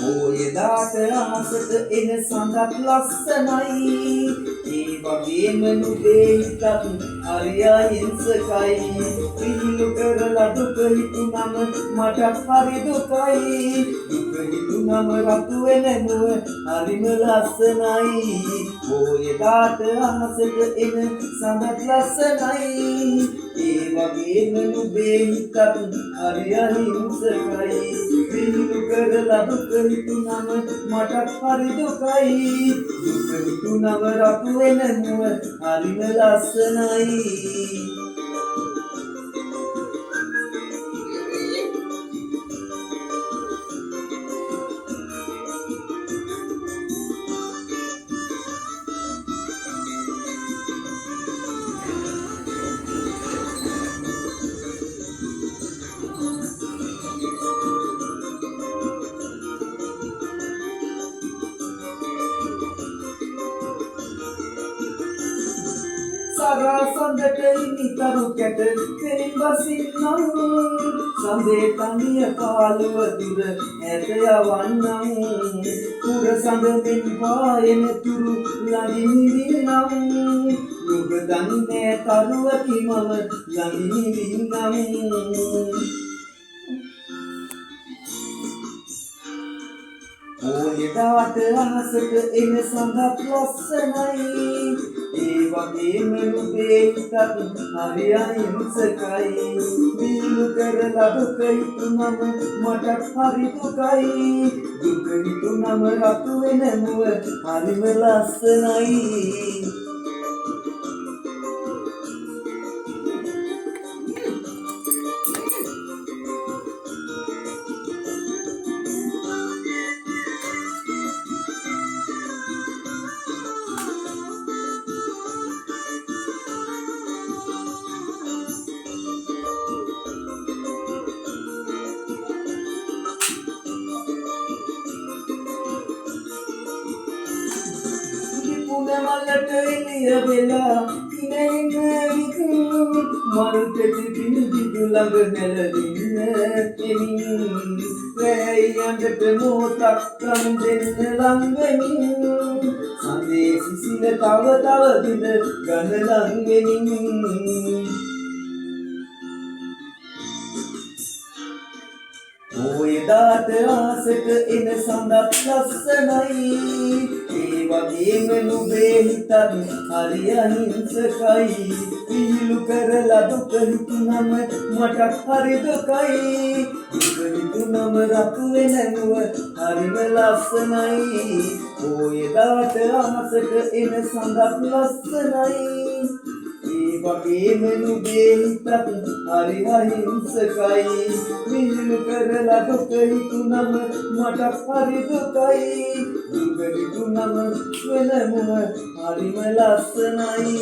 ඔයදාට අහසට එන සඳක් ලස්සනයි ඒ වගේම නුඹේ හිතත් හරි අහිංසකයි පිළිලු කරලා දුක හිතුනම මට හරි දුකයි දුක හිතුනම රතු වෙන මුව හරිම ලස්සනයි ඔයදාට අහසට එන සඳක් ලස්සනයි ඒ වගේම නුඹේ හිතත් හරි අහිංසකයි පිළිලු කරලා දුක හිතුනම මට හරි දුකයි දුක හිතුනම රතු වෙන මුව හරිම ලස්සනයි සරා සඳට නිතරු කැට කෙලින් බසින්නම් සඳේ තනිය කාලුව දුර ඇත යවන්නම් පුර සඳමින් පායන තුරු ළඟින් නිවින්නම් නුඹ දන්නේ තරුවකි මම ළඟින් නිවින්නම් ඔයදාට අහසට එන සඳක් ලස්සනයි ඒ වගේම නුඹේ හිතත් හරි අහිංසකයි පිළිලු කරලා දුක හිතුනම මට හරි දුකයි දුක හිතුනම රතු වෙන මුව හරිම ලස්සනයි මලට එළිය වෙලා ඉනෙන්න විකුණු මල් පෙති පිළිදු ළඟ නැලවින්න එමින් රැයි යඟට මොහොතක් කම් දෙන්න ලං වෙමින් සඳේ සිසිල තව තව දින ගන ලං වෙමින් ඔයදාට ආසට එන සඳක් ලස්සනයි ඒ වගේම නුඹේ හිතත් හරි අහිංසකයි පිළිලු කරලා දුක හිතුනම මට හරි දුකයි දුක හිතුනම රතු වෙන මුව හරිම ලස්සනයි ඔයදාට ආසට එන සඳක් ලස්සනයි ඒ වගේම නුඹේ හිතත් හරි අහිංසකයි පිළිලු කරලා දුක හිතුනම මට හරි දුකයි දුක හිතුනම වෙන මුව හරිම ලස්සනයි